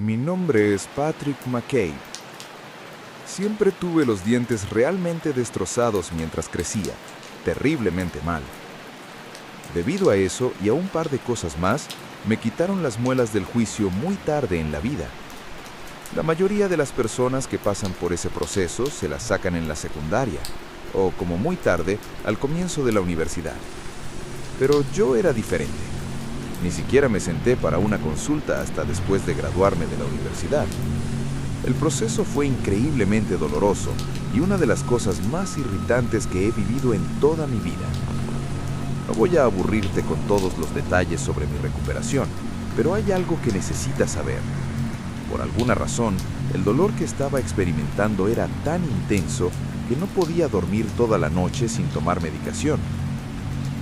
Mi nombre es Patrick McCabe. Siempre tuve los dientes realmente destrozados mientras crecía, terriblemente mal. Debido a eso y a un par de cosas más, me quitaron las muelas del juicio muy tarde en la vida. La mayoría de las personas que pasan por ese proceso se las sacan en la secundaria, o como muy tarde, al comienzo de la universidad. Pero yo era diferente. Ni siquiera me senté para una consulta hasta después de graduarme de la universidad. El proceso fue increíblemente doloroso y una de las cosas más irritantes que he vivido en toda mi vida. No voy a aburrirte con todos los detalles sobre mi recuperación, pero hay algo que necesitas saber. Por alguna razón, el dolor que estaba experimentando era tan intenso que no podía dormir toda la noche sin tomar medicación.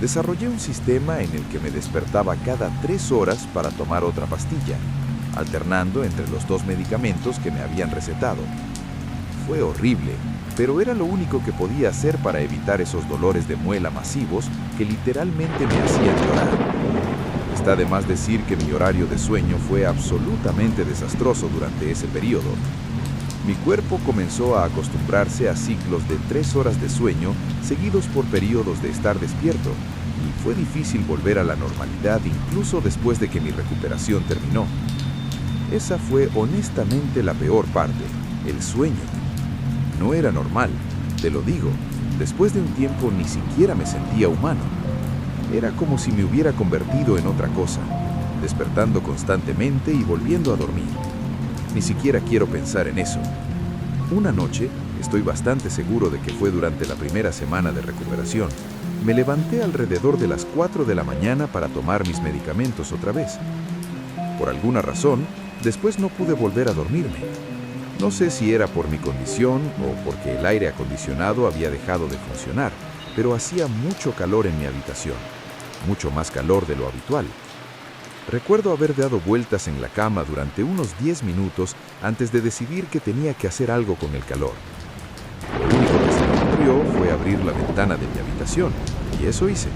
Desarrollé un sistema en el que me despertaba cada 3 horas para tomar otra pastilla, alternando entre los 2 medicamentos que me habían recetado. Fue horrible, pero era lo único que podía hacer para evitar esos dolores de muela masivos que literalmente me hacían llorar. Está de más decir que mi horario de sueño fue absolutamente desastroso durante ese periodo. Mi cuerpo comenzó a acostumbrarse a ciclos de 3 horas de sueño seguidos por periodos de estar despierto, y fue difícil volver a la normalidad incluso después de que mi recuperación terminó. Esa fue honestamente la peor parte, el sueño. No era normal, te lo digo. Después de un tiempo ni siquiera me sentía humano. Era como si me hubiera convertido en otra cosa, despertando constantemente y volviendo a dormir. Ni siquiera quiero pensar en eso. Una noche, estoy bastante seguro de que fue durante la primera semana de recuperación, me levanté alrededor de las 4 de la mañana para tomar mis medicamentos otra vez. Por alguna razón, después no pude volver a dormirme. No sé si era por mi condición o porque el aire acondicionado había dejado de funcionar, pero hacía mucho calor en mi habitación, mucho más calor de lo habitual. Recuerdo haber dado vueltas en la cama durante unos 10 minutos antes de decidir que tenía que hacer algo con el calor. Lo único que se me ocurrió fue abrir la ventana de mi habitación, y eso hice.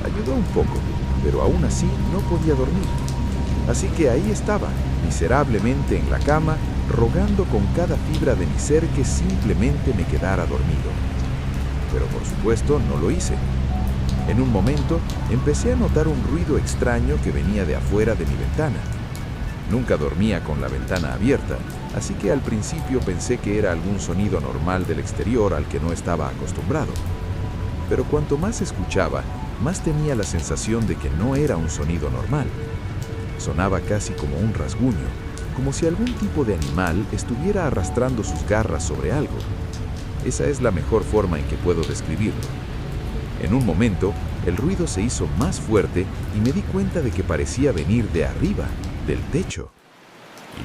Ayudó un poco, pero aún así no podía dormir. Así que ahí estaba, miserablemente en la cama, rogando con cada fibra de mi ser que simplemente me quedara dormido. Pero por supuesto no lo hice. En un momento, empecé a notar un ruido extraño que venía de afuera de mi ventana. Nunca dormía con la ventana abierta, así que al principio pensé que era algún sonido normal del exterior al que no estaba acostumbrado. Pero cuanto más escuchaba, más tenía la sensación de que no era un sonido normal. Sonaba casi como un rasguño, como si algún tipo de animal estuviera arrastrando sus garras sobre algo. Esa es la mejor forma en que puedo describirlo. En un momento, el ruido se hizo más fuerte y me di cuenta de que parecía venir de arriba, del techo.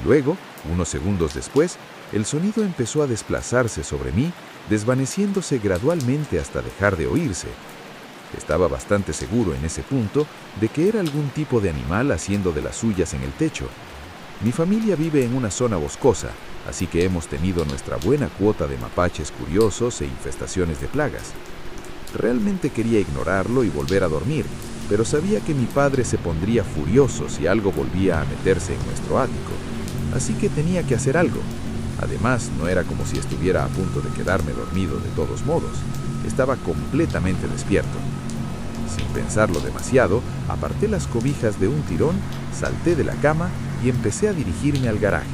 Y luego, unos segundos después, el sonido empezó a desplazarse sobre mí, desvaneciéndose gradualmente hasta dejar de oírse. Estaba bastante seguro en ese punto de que era algún tipo de animal haciendo de las suyas en el techo. Mi familia vive en una zona boscosa, así que hemos tenido nuestra buena cuota de mapaches curiosos e infestaciones de plagas. Realmente quería ignorarlo y volver a dormir, pero sabía que mi padre se pondría furioso si algo volvía a meterse en nuestro ático, así que tenía que hacer algo. Además, no era como si estuviera a punto de quedarme dormido de todos modos. Estaba completamente despierto. Sin pensarlo demasiado, aparté las cobijas de un tirón, salté de la cama y empecé a dirigirme al garaje.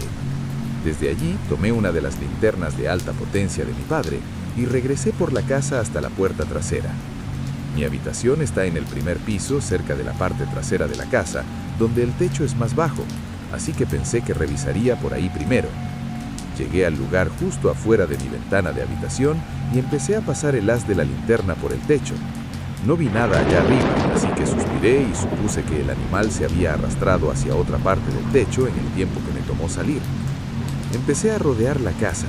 Desde allí tomé una de las linternas de alta potencia de mi padre y regresé por la casa hasta la puerta trasera. Mi habitación está en el primer piso, cerca de la parte trasera de la casa, donde el techo es más bajo, así que pensé que revisaría por ahí primero. Llegué al lugar justo afuera de mi ventana de habitación y empecé a pasar el haz de la linterna por el techo. No vi nada allá arriba, así que suspiré y supuse que el animal se había arrastrado hacia otra parte del techo en el tiempo que me tomó salir. Empecé a rodear la casa,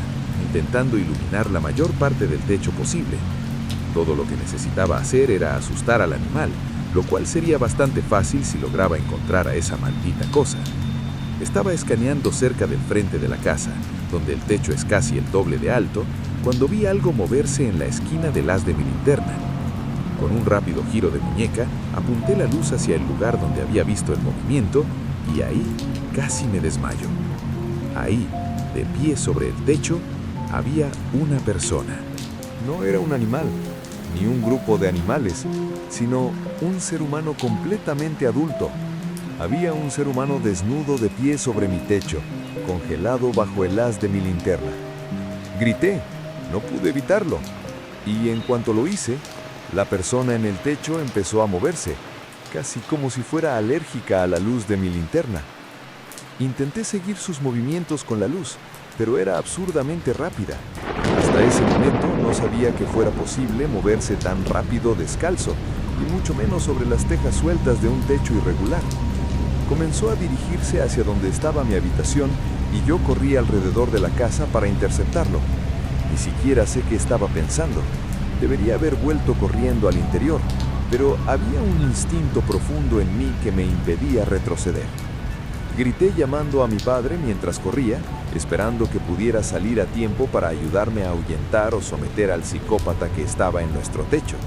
intentando iluminar la mayor parte del techo posible. Todo lo que necesitaba hacer era asustar al animal, lo cual sería bastante fácil si lograba encontrar a esa maldita cosa. Estaba escaneando cerca del frente de la casa, donde el techo es casi el doble de alto, cuando vi algo moverse en la esquina del haz de mi linterna. Con un rápido giro de muñeca, apunté la luz hacia el lugar donde había visto el movimiento y ahí, casi me desmayo. Ahí, de pie sobre el techo, había una persona. No era un animal, ni un grupo de animales, sino un ser humano completamente adulto. Había un ser humano desnudo de pie sobre mi techo, congelado bajo el haz de mi linterna. Grité, no pude evitarlo, y en cuanto lo hice, la persona en el techo empezó a moverse, casi como si fuera alérgica a la luz de mi linterna. Intenté seguir sus movimientos con la luz, pero era absurdamente rápida. Hasta ese momento no sabía que fuera posible moverse tan rápido descalzo, y mucho menos sobre las tejas sueltas de un techo irregular. Comenzó a dirigirse hacia donde estaba mi habitación y yo corrí alrededor de la casa para interceptarlo. Ni siquiera sé qué estaba pensando. Debería haber vuelto corriendo al interior, pero había un instinto profundo en mí que me impedía retroceder. Grité llamando a mi padre mientras corría, esperando que pudiera salir a tiempo para ayudarme a ahuyentar o someter al psicópata que estaba en nuestro techo.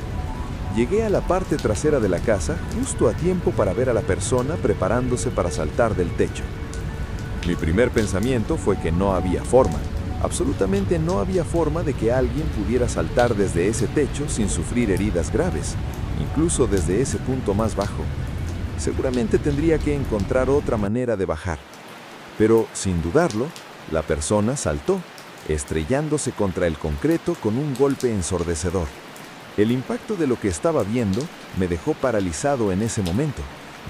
Llegué a la parte trasera de la casa justo a tiempo para ver a la persona preparándose para saltar del techo. Mi primer pensamiento fue que no había forma, absolutamente no había forma de que alguien pudiera saltar desde ese techo sin sufrir heridas graves, incluso desde ese punto más bajo. Seguramente tendría que encontrar otra manera de bajar. Pero, sin dudarlo, la persona saltó, estrellándose contra el concreto con un golpe ensordecedor. El impacto de lo que estaba viendo me dejó paralizado en ese momento.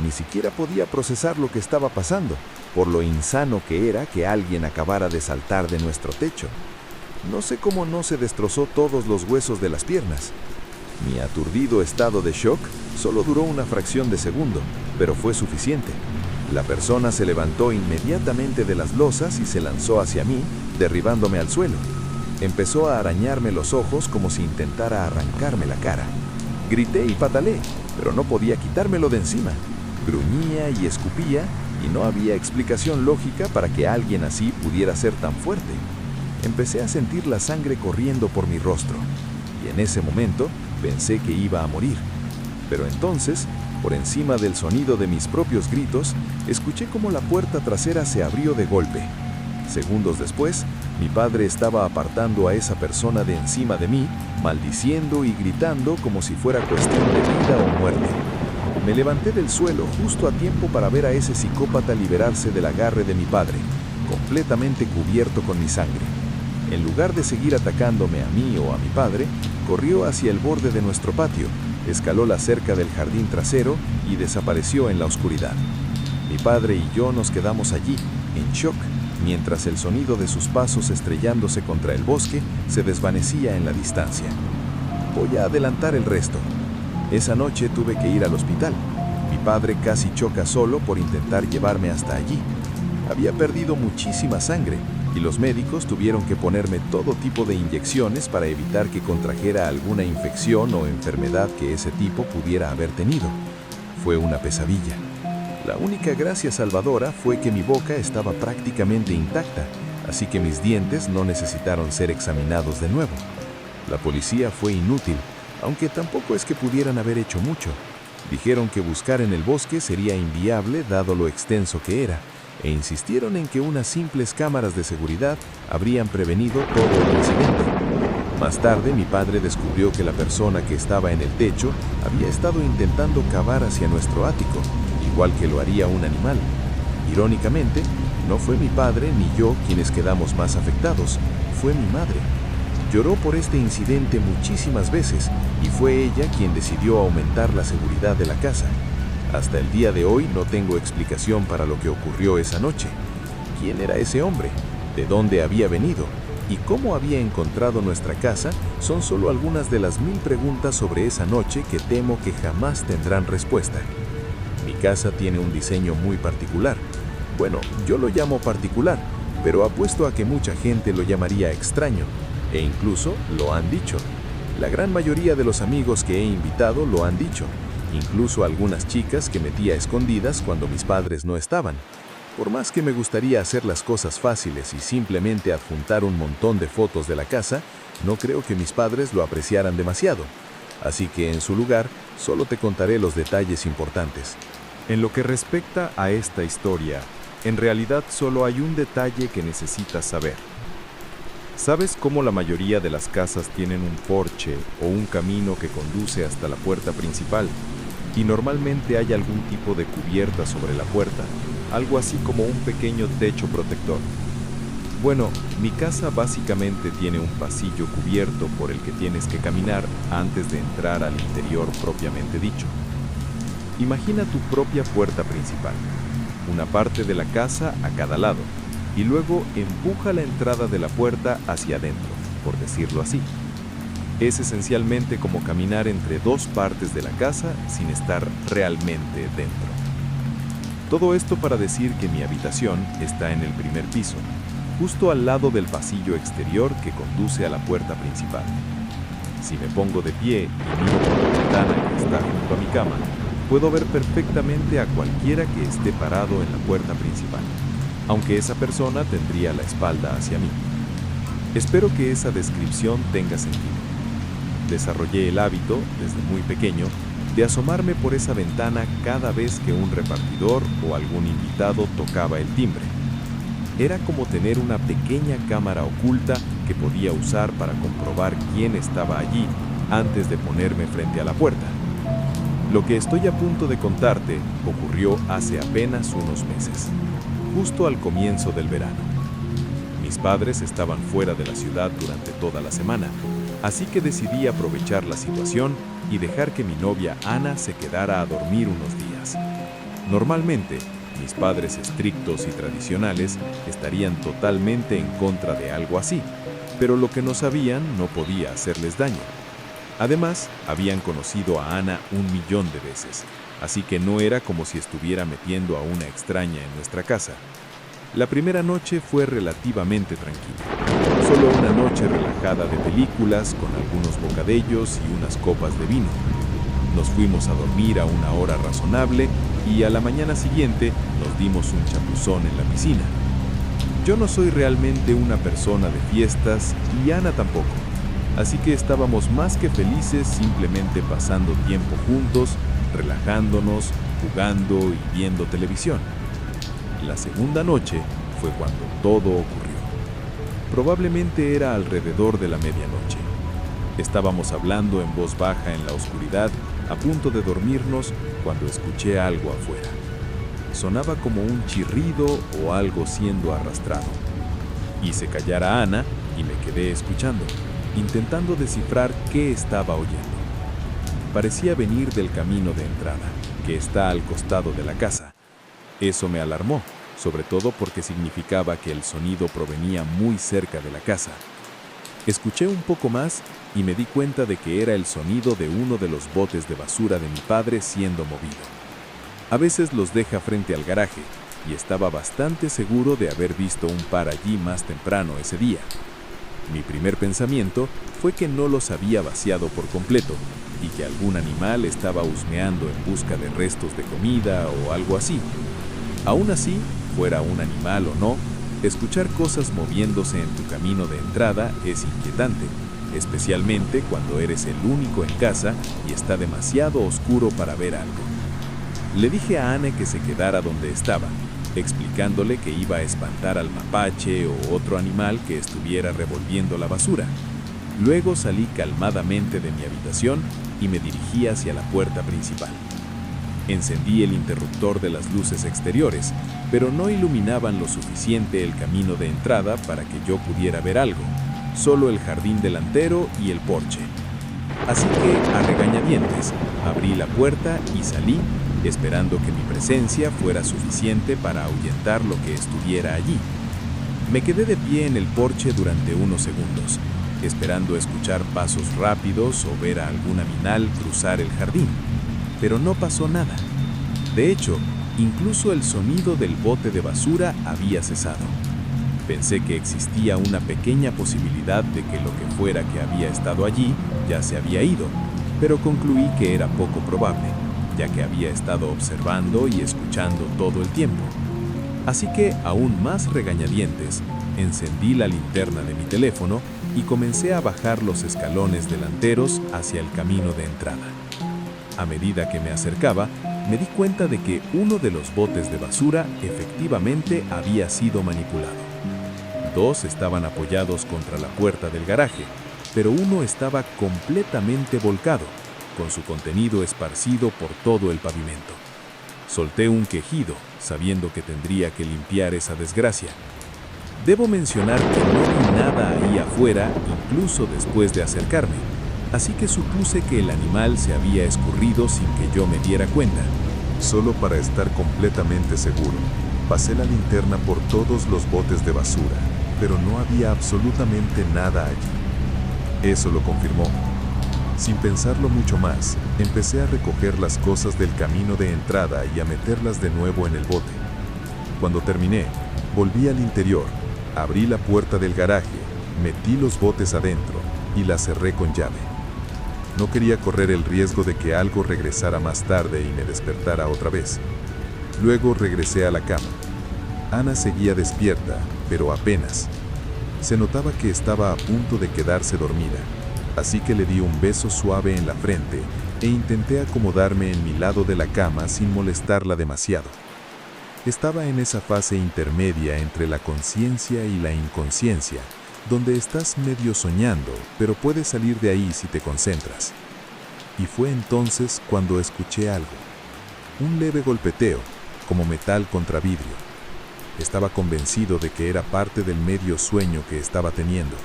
Ni siquiera podía procesar lo que estaba pasando, por lo insano que era que alguien acabara de saltar de nuestro techo. No sé cómo no se destrozó todos los huesos de las piernas. Mi aturdido estado de shock solo duró una fracción de segundo, pero fue suficiente. La persona se levantó inmediatamente de las losas y se lanzó hacia mí, derribándome al suelo. Empezó a arañarme los ojos como si intentara arrancarme la cara. Grité y pataleé, pero no podía quitármelo de encima. Gruñía y escupía, y no había explicación lógica para que alguien así pudiera ser tan fuerte. Empecé a sentir la sangre corriendo por mi rostro, y en ese momento pensé que iba a morir. Pero entonces, por encima del sonido de mis propios gritos, escuché cómo la puerta trasera se abrió de golpe. Segundos después, mi padre estaba apartando a esa persona de encima de mí, maldiciendo y gritando como si fuera cuestión de vida o muerte. Me levanté del suelo justo a tiempo para ver a ese psicópata liberarse del agarre de mi padre, completamente cubierto con mi sangre. En lugar de seguir atacándome a mí o a mi padre, corrió hacia el borde de nuestro patio, escaló la cerca del jardín trasero y desapareció en la oscuridad. Mi padre y yo nos quedamos allí, en shock, mientras el sonido de sus pasos estrellándose contra el bosque se desvanecía en la distancia. Voy a adelantar el resto. Esa noche tuve que ir al hospital. Mi padre casi choca solo por intentar llevarme hasta allí. Había perdido muchísima sangre y los médicos tuvieron que ponerme todo tipo de inyecciones para evitar que contrajera alguna infección o enfermedad que ese tipo pudiera haber tenido. Fue una pesadilla. La única gracia salvadora fue que mi boca estaba prácticamente intacta, así que mis dientes no necesitaron ser examinados de nuevo. La policía fue inútil, aunque tampoco es que pudieran haber hecho mucho. Dijeron que buscar en el bosque sería inviable dado lo extenso que era, e insistieron en que unas simples cámaras de seguridad habrían prevenido todo el incidente. Más tarde, mi padre descubrió que la persona que estaba en el techo había estado intentando cavar hacia nuestro ático, igual que lo haría un animal. Irónicamente, no fue mi padre ni yo quienes quedamos más afectados, fue mi madre. Lloró por este incidente muchísimas veces y fue ella quien decidió aumentar la seguridad de la casa. Hasta el día de hoy no tengo explicación para lo que ocurrió esa noche. ¿Quién era ese hombre? ¿De dónde había venido? ¿Y cómo había encontrado nuestra casa? Son solo algunas de las 1000 preguntas sobre esa noche que temo que jamás tendrán respuesta. Mi casa tiene un diseño muy particular. Bueno, yo lo llamo particular, pero apuesto a que mucha gente lo llamaría extraño. E incluso lo han dicho. La gran mayoría de los amigos que he invitado lo han dicho. Incluso algunas chicas que metí a escondidas cuando mis padres no estaban. Por más que me gustaría hacer las cosas fáciles y simplemente adjuntar un montón de fotos de la casa, no creo que mis padres lo apreciaran demasiado. Así que en su lugar, solo te contaré los detalles importantes. En lo que respecta a esta historia, En realidad solo hay un detalle que necesitas saber. ¿Sabes cómo la mayoría de las casas tienen un porche o un camino que conduce hasta la puerta principal? Y normalmente hay algún tipo de cubierta sobre la puerta, algo así como un pequeño techo protector. Bueno, mi casa básicamente tiene un pasillo cubierto por el que tienes que caminar antes de entrar al interior propiamente dicho. Imagina tu propia puerta principal, una parte de la casa a cada lado, y luego empuja la entrada de la puerta hacia adentro, por decirlo así. Es esencialmente como caminar entre dos partes de la casa sin estar realmente dentro. Todo esto para decir que mi habitación está en el primer piso, justo al lado del pasillo exterior que conduce a la puerta principal. Si me pongo de pie y miro por la ventana que está junto a mi cama, puedo ver perfectamente a cualquiera que esté parado en la puerta principal, aunque esa persona tendría la espalda hacia mí. Espero que esa descripción tenga sentido. Desarrollé el hábito, desde muy pequeño, de asomarme por esa ventana cada vez que un repartidor o algún invitado tocaba el timbre. Era como tener una pequeña cámara oculta que podía usar para comprobar quién estaba allí antes de ponerme frente a la puerta. Lo que estoy a punto de contarte ocurrió hace apenas unos meses, justo al comienzo del verano. Mis padres estaban fuera de la ciudad durante toda la semana, así que decidí aprovechar la situación y dejar que mi novia Ana se quedara a dormir unos días. Normalmente, mis padres estrictos y tradicionales estarían totalmente en contra de algo así, pero lo que no sabían no podía hacerles daño. Además, habían conocido a Ana 1.000.000 de veces, así que no era como si estuviera metiendo a una extraña en nuestra casa. La primera noche fue relativamente tranquila, solo una noche relajada de películas con algunos bocadillos y unas copas de vino. Nos fuimos a dormir a una hora razonable y a la mañana siguiente nos dimos un chapuzón en la piscina. Yo no soy realmente una persona de fiestas y Ana tampoco, así que estábamos más que felices simplemente pasando tiempo juntos, relajándonos, jugando y viendo televisión. La segunda noche fue cuando todo ocurrió. Probablemente era alrededor de la medianoche. Estábamos hablando en voz baja en la oscuridad, a punto de dormirnos, cuando escuché algo afuera. Sonaba como un chirrido o algo siendo arrastrado. Hice callar a Ana y me quedé escuchando, intentando descifrar qué estaba oyendo. Parecía venir del camino de entrada, que está al costado de la casa. Eso me alarmó, sobre todo porque significaba que el sonido provenía muy cerca de la casa. Escuché un poco más y me di cuenta de que era el sonido de uno de los botes de basura de mi padre siendo movido. A veces los deja frente al garaje y estaba bastante seguro de haber visto un par allí más temprano ese día. Mi primer pensamiento fue que no los había vaciado por completo y que algún animal estaba husmeando en busca de restos de comida o algo así. Aún así, fuera un animal o no, escuchar cosas moviéndose en tu camino de entrada es inquietante, especialmente cuando eres el único en casa y está demasiado oscuro para ver algo. Le dije a Ana que se quedara donde estaba, explicándole que iba a espantar al mapache o otro animal que estuviera revolviendo la basura. Luego salí calmadamente de mi habitación y me dirigí hacia la puerta principal. Encendí el interruptor de las luces exteriores, pero no iluminaban lo suficiente el camino de entrada para que yo pudiera ver algo, solo el jardín delantero y el porche. Así que, a regañadientes, abrí la puerta y salí, esperando que mi presencia fuera suficiente para ahuyentar lo que estuviera allí. Me quedé de pie en el porche durante unos segundos, esperando escuchar pasos rápidos o ver a algún animal cruzar el jardín. Pero no pasó nada. De hecho, incluso el sonido del bote de basura había cesado. Pensé que existía una pequeña posibilidad de que lo que fuera que había estado allí ya se había ido, pero concluí que era poco probable, ya que había estado observando y escuchando todo el tiempo. Así que, aún más regañadientes, encendí la linterna de mi teléfono y comencé a bajar los escalones delanteros hacia el camino de entrada. A medida que me acercaba, me di cuenta de que uno de los botes de basura efectivamente había sido manipulado. Dos estaban apoyados contra la puerta del garaje, pero uno estaba completamente volcado, con su contenido esparcido por todo el pavimento. Solté un quejido, sabiendo que tendría que limpiar esa desgracia. Debo mencionar que no vi nada ahí afuera, incluso después de acercarme, así que supuse que el animal se había escurrido sin que yo me diera cuenta. Solo para estar completamente seguro, pasé la linterna por todos los botes de basura, pero no había absolutamente nada allí. Eso lo confirmó. Sin pensarlo mucho más, empecé a recoger las cosas del camino de entrada y a meterlas de nuevo en el bote. Cuando terminé, volví al interior, abrí la puerta del garaje, metí los botes adentro y la cerré con llave. No quería correr el riesgo de que algo regresara más tarde y me despertara otra vez. Luego regresé a la cama. Ana seguía despierta, pero apenas. Se notaba que estaba a punto de quedarse dormida, así que le di un beso suave en la frente e intenté acomodarme en mi lado de la cama sin molestarla demasiado. Estaba en esa fase intermedia entre la conciencia y la inconsciencia, donde estás medio soñando, pero puedes salir de ahí si te concentras. Y fue entonces cuando escuché algo. Un leve golpeteo, como metal contra vidrio. Estaba convencido de que era parte del medio sueño que estaba teniendo,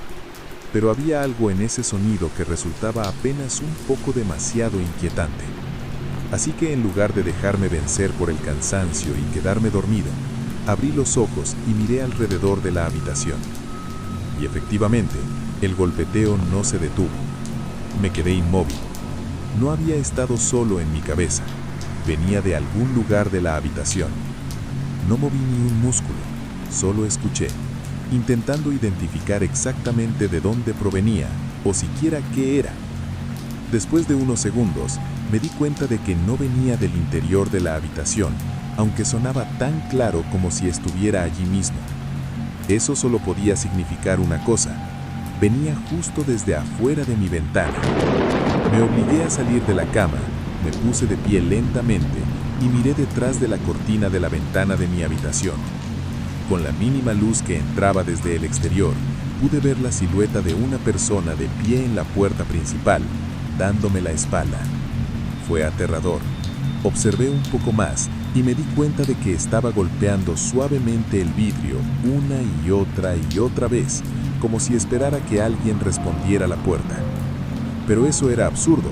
pero había algo en ese sonido que resultaba apenas un poco demasiado inquietante. Así que en lugar de dejarme vencer por el cansancio y quedarme dormido, abrí los ojos y miré alrededor de la habitación. Y efectivamente, el golpeteo no se detuvo. Me quedé inmóvil. No había estado solo en mi cabeza. Venía de algún lugar de la habitación. No moví ni un músculo, solo escuché, intentando identificar exactamente de dónde provenía o siquiera qué era. Después de unos segundos, me di cuenta de que no venía del interior de la habitación, aunque sonaba tan claro como si estuviera allí mismo. Eso solo podía significar una cosa: venía justo desde afuera de mi ventana. Me obligué a salir de la cama, me puse de pie lentamente y miré detrás de la cortina de la ventana de mi habitación. Con la mínima luz que entraba desde el exterior, pude ver la silueta de una persona de pie en la puerta principal, dándome la espalda. Fue aterrador. Observé un poco más y me di cuenta de que estaba golpeando suavemente el vidrio una y otra vez, como si esperara que alguien respondiera a la puerta. Pero eso era absurdo.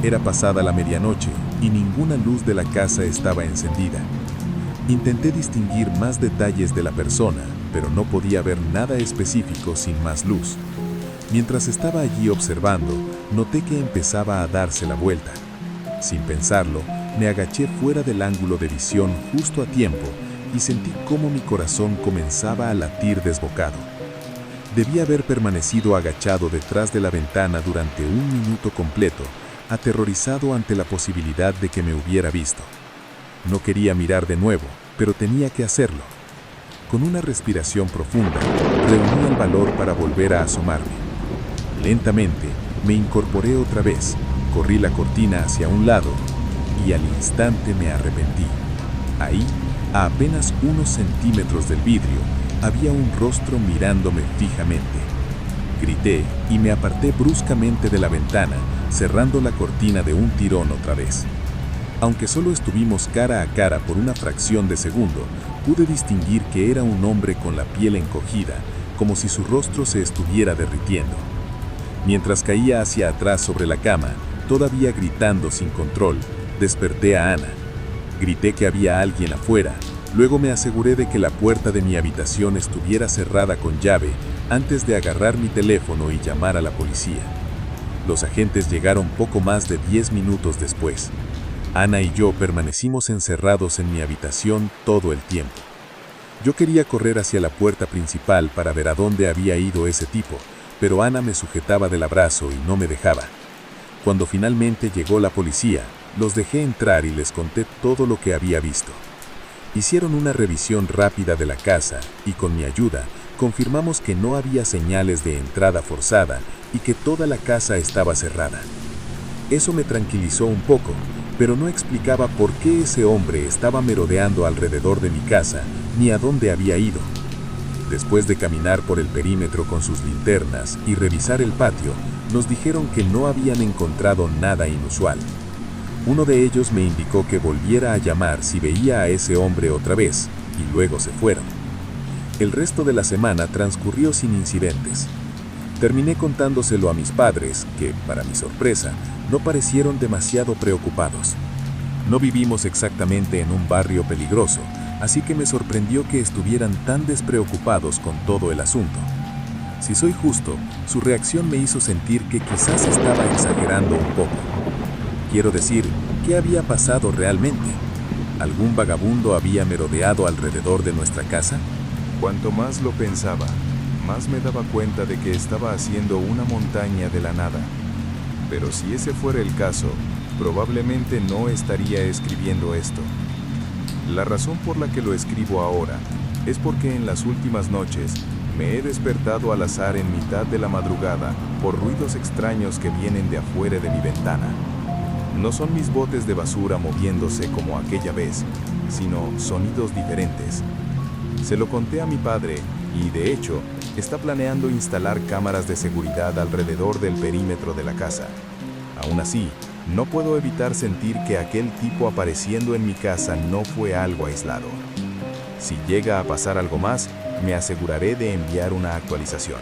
Era pasada la medianoche y ninguna luz de la casa estaba encendida. Intenté distinguir más detalles de la persona, pero no podía ver nada específico sin más luz. Mientras estaba allí observando, noté que empezaba a darse la vuelta. Sin pensarlo, me agaché fuera del ángulo de visión justo a tiempo y sentí cómo mi corazón comenzaba a latir desbocado. Debí haber permanecido agachado detrás de la ventana durante un minuto completo, aterrorizado ante la posibilidad de que me hubiera visto. No quería mirar de nuevo, pero tenía que hacerlo. Con una respiración profunda, reuní el valor para volver a asomarme. Lentamente, me incorporé otra vez, corrí la cortina hacia un lado y al instante me arrepentí. Ahí, a apenas unos centímetros del vidrio, había un rostro mirándome fijamente. Grité y me aparté bruscamente de la ventana, cerrando la cortina de un tirón otra vez. Aunque solo estuvimos cara a cara por una fracción de segundo, pude distinguir que era un hombre con la piel encogida, como si su rostro se estuviera derritiendo. Mientras caía hacia atrás sobre la cama, todavía gritando sin control, desperté a Ana. Grité que había alguien afuera, luego me aseguré de que la puerta de mi habitación estuviera cerrada con llave antes de agarrar mi teléfono y llamar a la policía. Los agentes llegaron poco más de 10 minutos después. Ana y yo permanecimos encerrados en mi habitación todo el tiempo. Yo quería correr hacia la puerta principal para ver a dónde había ido ese tipo, pero Ana me sujetaba del abrazo y no me dejaba. Cuando finalmente llegó la policía, los dejé entrar y les conté todo lo que había visto. Hicieron una revisión rápida de la casa y con mi ayuda confirmamos que no había señales de entrada forzada y que toda la casa estaba cerrada. Eso me tranquilizó un poco, pero no explicaba por qué ese hombre estaba merodeando alrededor de mi casa ni a dónde había ido. Después de caminar por el perímetro con sus linternas y revisar el patio, nos dijeron que no habían encontrado nada inusual. Uno de ellos me indicó que volviera a llamar si veía a ese hombre otra vez, y luego se fueron. El resto de la semana transcurrió sin incidentes. Terminé contándoselo a mis padres, que, para mi sorpresa, no parecieron demasiado preocupados. No vivimos exactamente en un barrio peligroso, así que me sorprendió que estuvieran tan despreocupados con todo el asunto. Si soy justo, su reacción me hizo sentir que quizás estaba exagerando un poco. Quiero decir, ¿qué había pasado realmente? ¿Algún vagabundo había merodeado alrededor de nuestra casa? Cuanto más lo pensaba, más me daba cuenta de que estaba haciendo una montaña de la nada. Pero si ese fuera el caso, probablemente no estaría escribiendo esto. La razón por la que lo escribo ahora es porque en las últimas noches me he despertado al azar en mitad de la madrugada por ruidos extraños que vienen de afuera de mi ventana. No son mis botes de basura moviéndose como aquella vez, sino sonidos diferentes. Se lo conté a mi padre y, de hecho, está planeando instalar cámaras de seguridad alrededor del perímetro de la casa. Aún así, no puedo evitar sentir que aquel tipo apareciendo en mi casa no fue algo aislado. Si llega a pasar algo más, me aseguraré de enviar una actualización.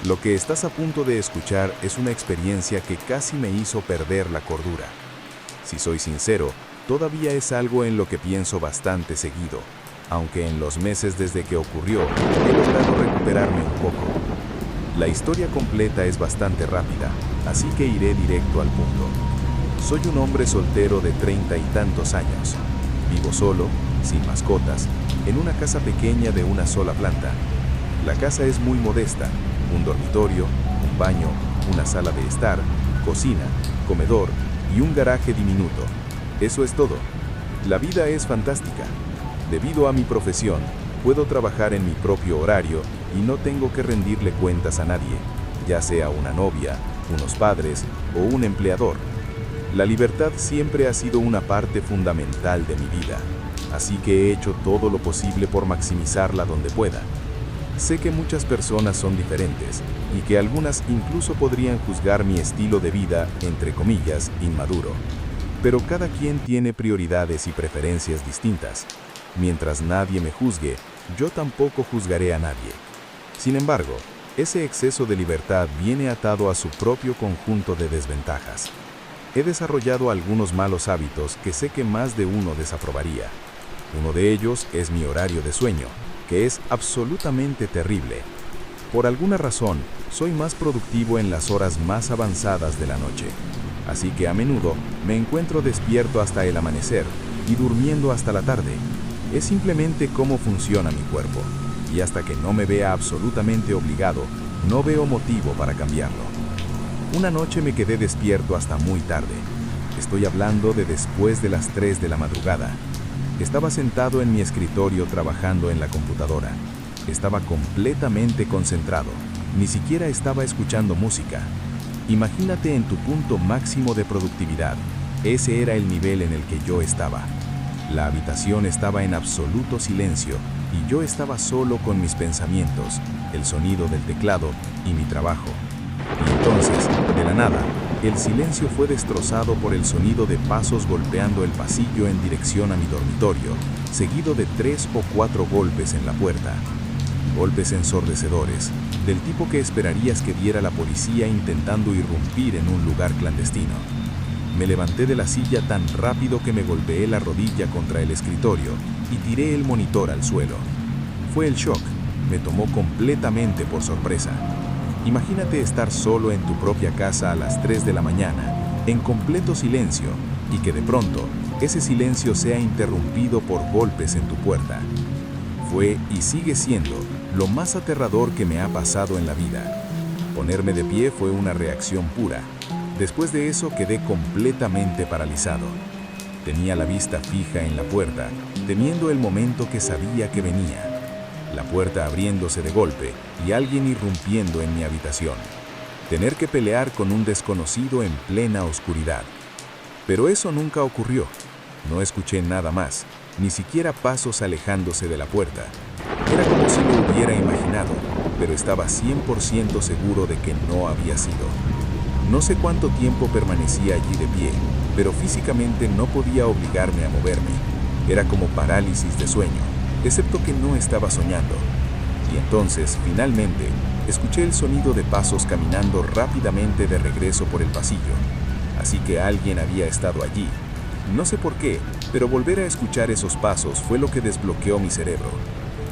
Lo que estás a punto de escuchar es una experiencia que casi me hizo perder la cordura. Si soy sincero, todavía es algo en lo que pienso bastante seguido, aunque en los meses desde que ocurrió he logrado recuperarme un poco. La historia completa es bastante rápida, así que iré directo al punto. Soy un hombre soltero de 30 y tantos años. Vivo solo, sin mascotas, en una casa pequeña de una sola planta. La casa es muy modesta: un dormitorio, un baño, una sala de estar, cocina, comedor y un garaje diminuto. Eso es todo. La vida es fantástica. Debido a mi profesión, puedo trabajar en mi propio horario y no tengo que rendirle cuentas a nadie, ya sea una novia, unos padres o un empleador. La libertad siempre ha sido una parte fundamental de mi vida, así que he hecho todo lo posible por maximizarla donde pueda. Sé que muchas personas son diferentes y que algunas incluso podrían juzgar mi estilo de vida, entre comillas, inmaduro. Pero cada quien tiene prioridades y preferencias distintas. Mientras nadie me juzgue, yo tampoco juzgaré a nadie. Sin embargo, ese exceso de libertad viene atado a su propio conjunto de desventajas. He desarrollado algunos malos hábitos que sé que más de uno desaprobaría. Uno de ellos es mi horario de sueño, que es absolutamente terrible. Por alguna razón, soy más productivo en las horas más avanzadas de la noche. Así que a menudo me encuentro despierto hasta el amanecer y durmiendo hasta la tarde. Es simplemente cómo funciona mi cuerpo, y hasta que no me vea absolutamente obligado, no veo motivo para cambiarlo. Una noche me quedé despierto hasta muy tarde. Estoy hablando de después de las 3 de la madrugada. Estaba sentado en mi escritorio trabajando en la computadora. Estaba completamente concentrado. Ni siquiera estaba escuchando música. Imagínate en tu punto máximo de productividad. Ese era el nivel en el que yo estaba. La habitación estaba en absoluto silencio y yo estaba solo con mis pensamientos, el sonido del teclado y mi trabajo. Y entonces, de la nada, el silencio fue destrozado por el sonido de pasos golpeando el pasillo en dirección a mi dormitorio, seguido de 3 o 4 golpes en la puerta. Golpes ensordecedores, del tipo que esperarías que diera la policía intentando irrumpir en un lugar clandestino. Me levanté de la silla tan rápido que me golpeé la rodilla contra el escritorio y tiré el monitor al suelo. Fue el shock, me tomó completamente por sorpresa. Imagínate estar solo en tu propia casa a las 3 de la mañana, en completo silencio, y que de pronto ese silencio sea interrumpido por golpes en tu puerta. Fue y sigue siendo lo más aterrador que me ha pasado en la vida. Ponerme de pie fue una reacción pura. Después de eso quedé completamente paralizado. Tenía la vista fija en la puerta, temiendo el momento que sabía que venía. La puerta abriéndose de golpe y alguien irrumpiendo en mi habitación. Tener que pelear con un desconocido en plena oscuridad. Pero eso nunca ocurrió. No escuché nada más, ni siquiera pasos alejándose de la puerta. Era como si lo hubiera imaginado, pero estaba 100% seguro de que no había sido. No sé cuánto tiempo permanecía allí de pie, pero físicamente no podía obligarme a moverme. Era como parálisis de sueño, excepto que no estaba soñando. Y entonces, finalmente, escuché el sonido de pasos caminando rápidamente de regreso por el pasillo. Así que alguien había estado allí. No sé por qué, pero volver a escuchar esos pasos fue lo que desbloqueó mi cerebro.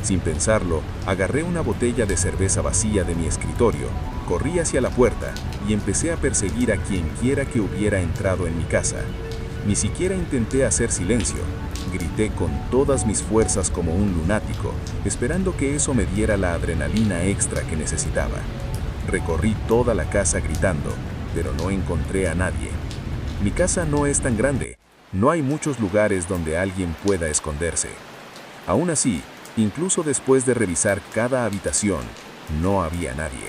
Sin pensarlo, agarré una botella de cerveza vacía de mi escritorio, corrí hacia la puerta y empecé a perseguir a quien quiera que hubiera entrado en mi casa. Ni siquiera intenté hacer silencio. Grité con todas mis fuerzas como un lunático, esperando que eso me diera la adrenalina extra que necesitaba. Recorrí toda la casa gritando, pero no encontré a nadie. Mi casa no es tan grande, no hay muchos lugares donde alguien pueda esconderse. Aún así, incluso después de revisar cada habitación, no había nadie.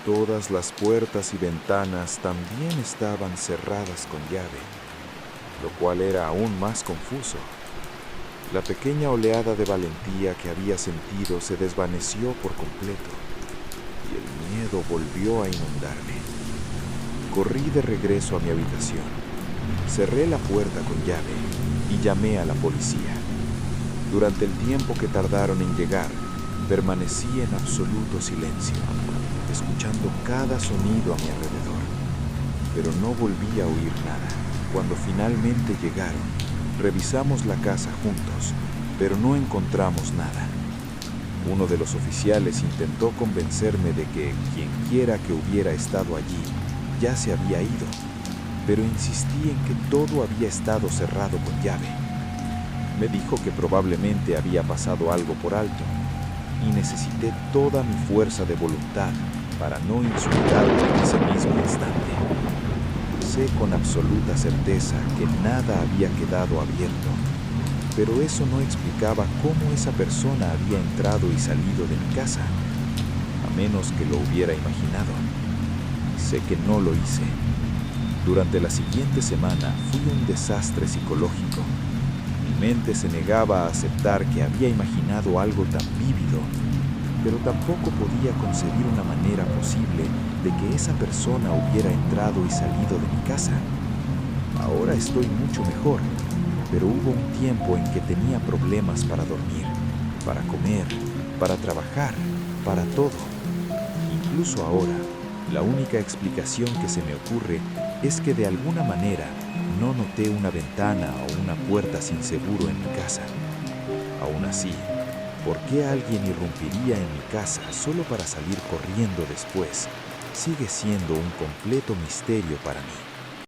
Todas las puertas y ventanas también estaban cerradas con llave, lo cual era aún más confuso. La pequeña oleada de valentía que había sentido se desvaneció por completo y el miedo volvió a inundarme. Corrí de regreso a mi habitación, cerré la puerta con llave y llamé a la policía. Durante el tiempo que tardaron en llegar, permanecí en absoluto silencio, escuchando cada sonido a mi alrededor, pero no volví a oír nada. Cuando finalmente llegaron, revisamos la casa juntos, pero no encontramos nada. Uno de los oficiales intentó convencerme de que quien quiera que hubiera estado allí ya se había ido, pero insistí en que todo había estado cerrado con llave. Me dijo que probablemente había pasado algo por alto y necesité toda mi fuerza de voluntad para no insultarlo en ese mismo instante. Sé con absoluta certeza que nada había quedado abierto, pero eso no explicaba cómo esa persona había entrado y salido de mi casa, a menos que lo hubiera imaginado. Sé que no lo hice. Durante la siguiente semana fui un desastre psicológico. Mi mente se negaba a aceptar que había imaginado algo tan vívido, pero tampoco podía concebir una manera posible de que esa persona hubiera entrado y salido de mi casa. Ahora estoy mucho mejor, pero hubo un tiempo en que tenía problemas para dormir, para comer, para trabajar, para todo. Incluso ahora, la única explicación que se me ocurre es que de alguna manera no noté una ventana o una puerta sin seguro en mi casa. Aún así, ¿por qué alguien irrumpiría en mi casa solo para salir corriendo después? Sigue siendo un completo misterio para mí.